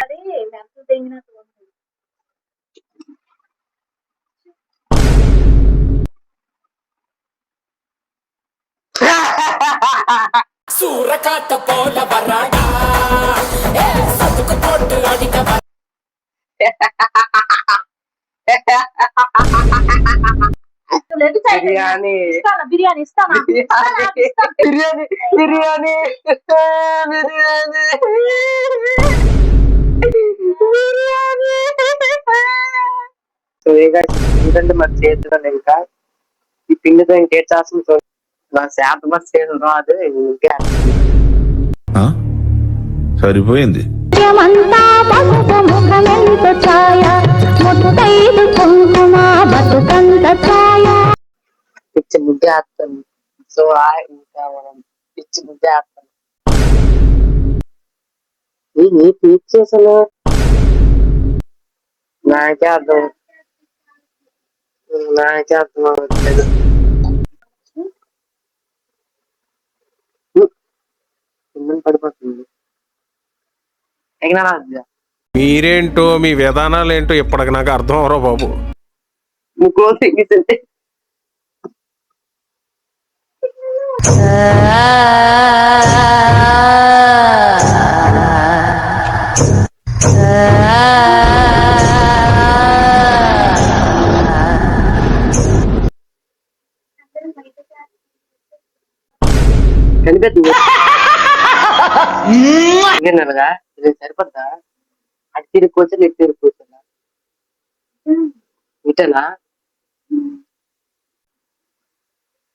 అది ఎంత తెంగినట్టు ఉంది. సూరకాట పోల వరాడా సతుకు పోటు అడిగ బిర్యానీ ఇస్తానా బిర్యానీ ఇస్తానా బిర్యానీ బిర్యానీ బిర్యానీ సో ఏంటంటే మరి చేతులు ఇంకా ఈ పిండితో ఇంకేం చేస్తుంది సో నా శాంత బస్ చేయడం రాదు ఇంకా సరిపోయింది. పిచ్చి ముద్ద వేస్తాను సో ఇంకా మనం పిచ్చి ముద్ద వేస్తాను నీ పీచ్ చేసాను నాకే అర్థం అవ్వట్లేదు పడిపోతుంది మీరేంటో మీ విధానాలు ఏంటో ఇప్పటికి నాకు అర్థం అవరో బాబు. ముక్కో తెగిసంటే కనిపెట్టింది విన్నారుగా ఇది సరిపోద్దా అటు తిరిగి కూర్చొని ఇటు తిరిగి కూర్చోనా ఇటనా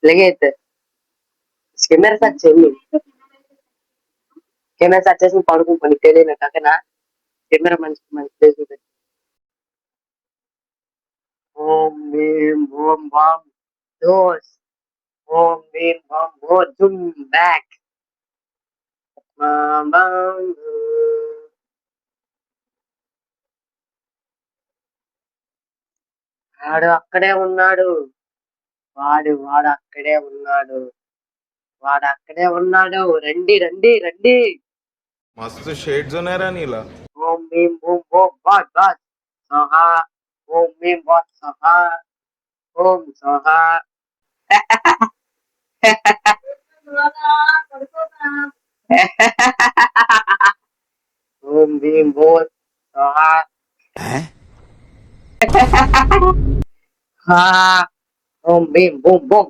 ఇలాగైతే కెమెరా సెట్ చేయండి కెమెరా సెట్ చేసి పడుకుంటాను తెలియనట్టు అక్కనా కెమెరా మంచి మంచి ప్లేస్ ఉంటుంది ఓం భీం ఓం బాం దోస్ ఓం భీం బాం ఓ జుమ్ బ్యాక్ వాడు అక్కడే ఉన్నాడు వాడు అక్కడే ఉన్నాడు రండి రండి రండి మస్తు షేడ్స్ ఉన్నాయరా నీలా. ఓం భీం ఓం ఓం బాట్ బాట్ సహా ఓం భీం బాట్ సహా ఓం సహా ఓం భీం బోల్ సహా ఓం భీం బూమ్ బూమ్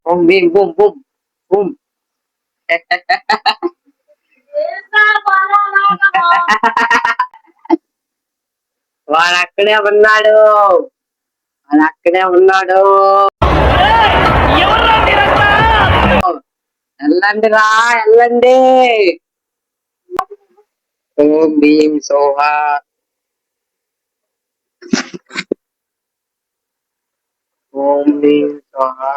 ఓం భీం బూమ్ బూమ్ బూమ్ వాడు అక్కడే ఉన్నాడు వెళ్ళండి రా వెళ్ళండి ఓం భీం సోహా ఓం భీం సోహా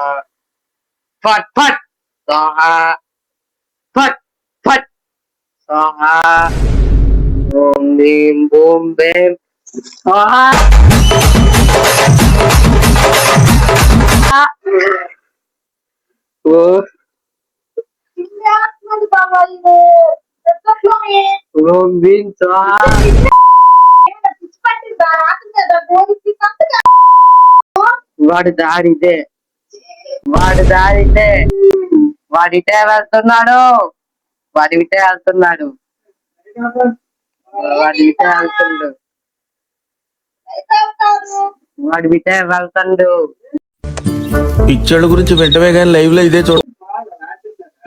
ఫట్ ఫట్ సోహా ఫట్ ఫట్ సోహా ఓం భీం బూమ్ భీం సోహా ఓ ఓం భీం సోహా వాడి దారిదే వాడిటే వెళ్తున్నాడు వాడి బిడ్డ వెళ్తాడు పిచ్చోళ్ళ గురించి వెంటనే కానీ లైవ్ లో ఇదే చూడ.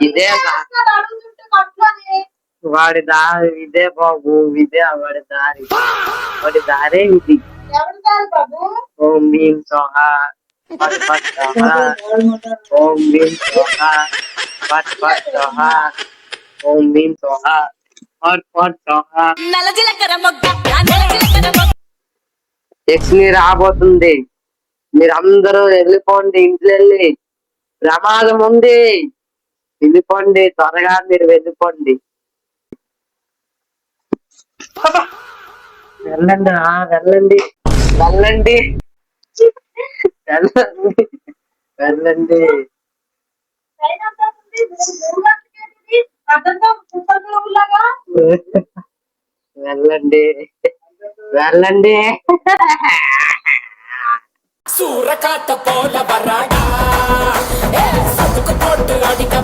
ఇదే వాడి దారి ఇదే బాబు ఇదే వాడి దారే ఇది ఓం భీం సోహా ఫట్ ఫట్ సోహా ఓం భీం సోహా ఫట్ ఫట్ సోహా ఓం భీం సోహా ఫట్ ఫట్ సోహా యక్షిని రాబోతుంది మీరందరూ వెళ్ళిపోండి ఇంట్లో వెళ్ళి ప్రమాదం ఉంది వెళ్ళిపోండి త్వరగా మీరు వెళ్ళిపోండి వెళ్ళండి వెళ్ళండి వెళ్ళండి వెళ్ళండి వెళ్ళండి వెళ్ళండి. సూరకాట పోల వరాడా ఏ సతుకు పోటు అడిక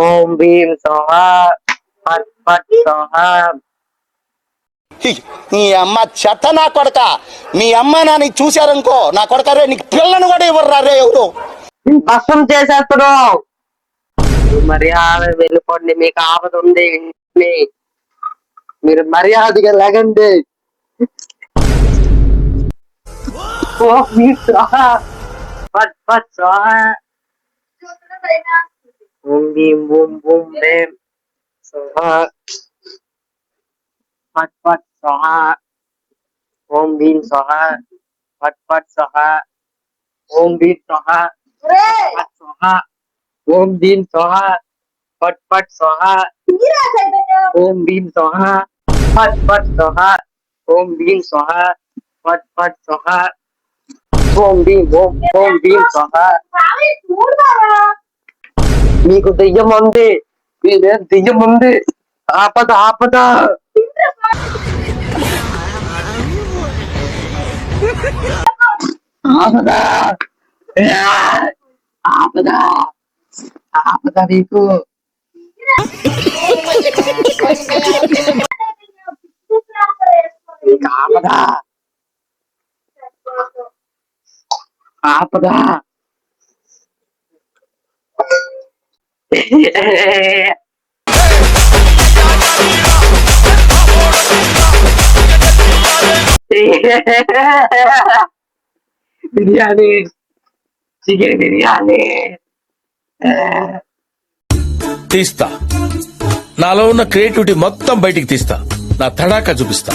ఓం భీం సోహా పట్ పట్ సోహా. నీ అమ్మ చెత్త నా కొడక, మీ అమ్మ నాని చూశారనుకో నా కొడక రే, నీకు పిల్లను కూడా ఇవ్వరు రే ఎవరు. భస్మం చేసేస్తున్నావు. మర్యాద వెళ్ళిపోండి, మీకు ఆపద ఉంది. మీరు మర్యాదగా లేగండి. ఓం భీం సోహా పట్ పట్ సోహా. ఓం భీం బూం బూం భీం సోహా పట్ పట్ సోహా. ఓం భీం సోహా పట్ పట్ సోహా. ఓం భీం సోహా పట్ సోహా. ఓం భీం సోహా పట్ పట్ సోహా. ఓం భీం సోహా పట్ పట్ సోహా. ఓం భీం సోహా పట్ పట్ సోహా. ఓం భీం ఓం భీం సోహా. మీకు దెయ్యం ఉంది, మీదే దెయ్యం ఉంది. ఆపద ఆపద. ఆపద ఆపద ఆపద నీకు. నీకు ఆపద ఆపద. బిర్యానీ, చికెన్ బిర్యానీ. తీస్తా, నాలో ఉన్న క్రియేటివిటీ మొత్తం బయటికి తీస్తా, నా తడాకా చూపిస్తా.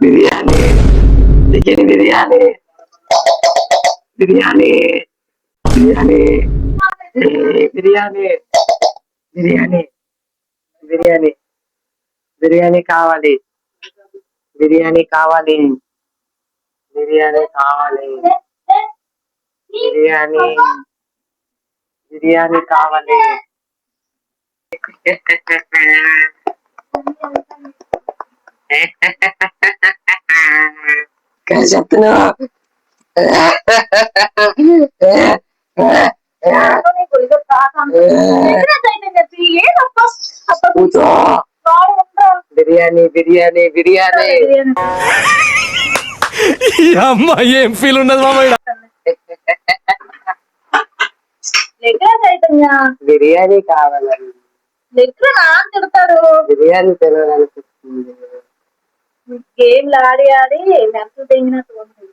బిర్యానీ, చికెన్ బిర్యానీ, బిర్యానీ, బిర్యానీ, బిర్యానీ, బిర్యానీ, బిర్యానీ, బిర్యానీ కావాలి, బిర్యానీ కావాలి, బిర్యానీ కావాలి, బిర్యానీ, బిర్యానీ కావాలి. చెప్తున్నా బిర్యానీ బిర్యానీ బిర్యానీ. అమ్మ ఏం ఫీల్ ఉన్నది మామయ్య. బిర్యానీ కావాలండి. తిడతారు. బిర్యానీ తినాలనిపిస్తుంది. గేమ్లు ఆడి ఆడి మెంటలు తెగినట్టు ఉంది.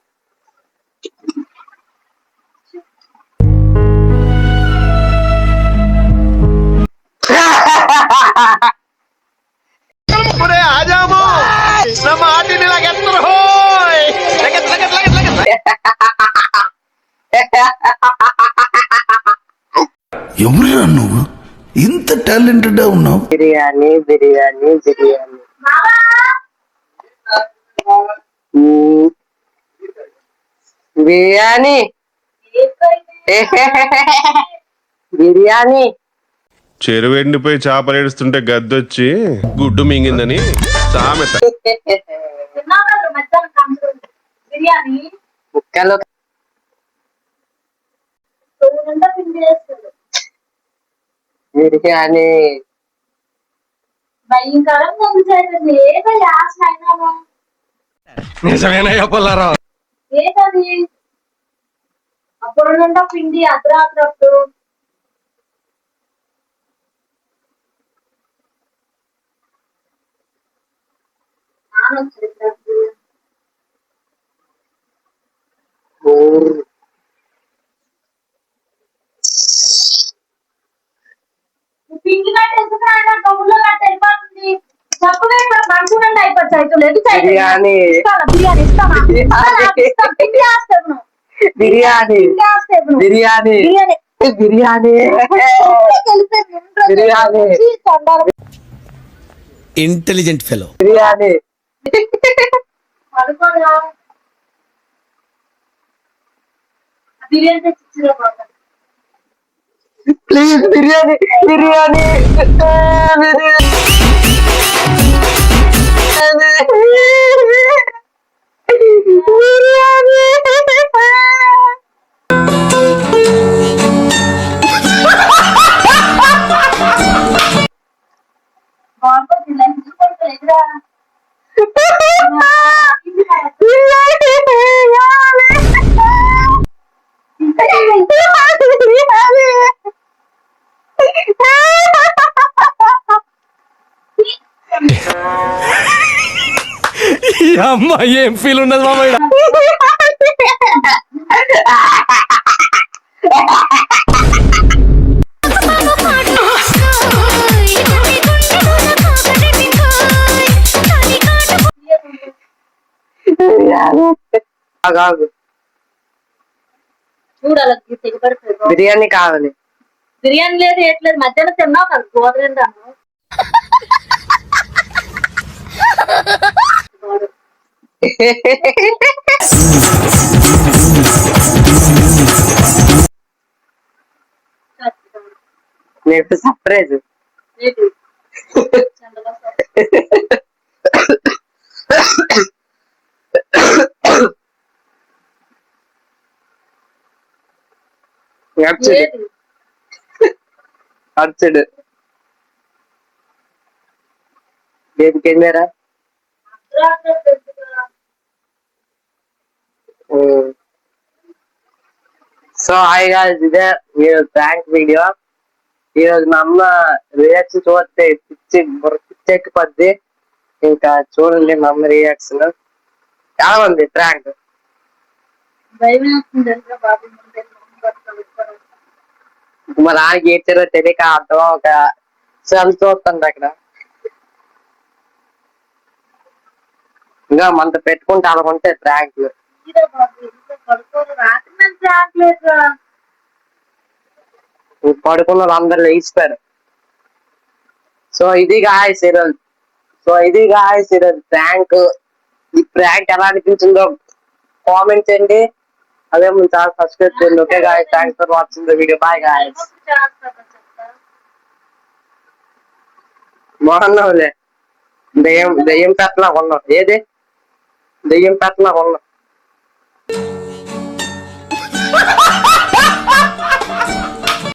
ఎవరురా నువ్వు ఇంత టాలెంటెడ్ ఉన్నావు? బిర్యానీ బిర్యానీ బిర్యానీ. బిర్యానీ బిర్యానీ. చెరువు ఎండిపోయి చేపలు ఏడుస్తుంటే గద్దొచ్చి గుడ్డు మింగిందని సామెత. బిర్యానీ ముక్కలు బిర్యానీ. భయంకరంగా ఉంది. ఏదో యాస అయినా నిజమేనయ్యా పుల్లారావు. ఏంటది అప్పుడు పిండి అర్ధరాత్రప్పుడు పిండి కట్టేసుకుని ఆయన గమ్ములో కట్టి వెళ్ళిపోతుంది. చెప్పలే మనసునండి అయిపోతుంది. బిర్యానీ. బిర్యానీ ఇస్తాను. పిండి వేస్తాను. Biryani biryani biryani biryani intelligent fellow. బిర్యానీ బిర్యానీ తెచ్చి ప్లీజ్ బిర్యానీ బిర్యానీ ఈ అమ్మాయి ఏం ఫీల్ ఉన్నది మామయ్య. చూడాలి తెగిపడిపోయి బిర్యానీ కావాలి. బిర్యానీ లేదు ఏట్లేదు మధ్యాహ్నం తిన్నావు కదా గోదరేందాను నెక్స్ట్ సర్ప్రైజ్. అర్చుడు baby camera. So hi guys, ఇదే ఈరోజు ప్రాంక్ వీడియో. ఈరోజు మా అమ్మ రియాక్షన్ చూస్తే పిచ్చెక్కి పద్ది. ఇంకా చూడండి మా అమ్మ రియాక్షన్ చాలా ఉంది. ప్రాంక్ మా నాన్నకి ఏడ్చారో తెలియక అర్థం ఒక సెల్ చూస్తుంది అక్కడ. ఇంకా మనతో పెట్టుకుంటే అలాగుంటే ప్రాంక్లు. పడుకున్న వాళ్ళు అందరు లేచిపోయారు. సో ఇది గాయ్స్ ఈరోజు ప్రాంక్. ఈ ప్రాంక్ ఎలా అనిపించిందో కామెంట్ చేయండి. అదే ముందు చాలా సబ్స్క్రైబ్ చేయండి. Okay guys, thanks for watching the video. Bye guys. బాగున్నావులే. దెయ్యం పెట్టలా ఉన్నావు. ఏది దెయ్యం పెట్టలా ఉన్నావు.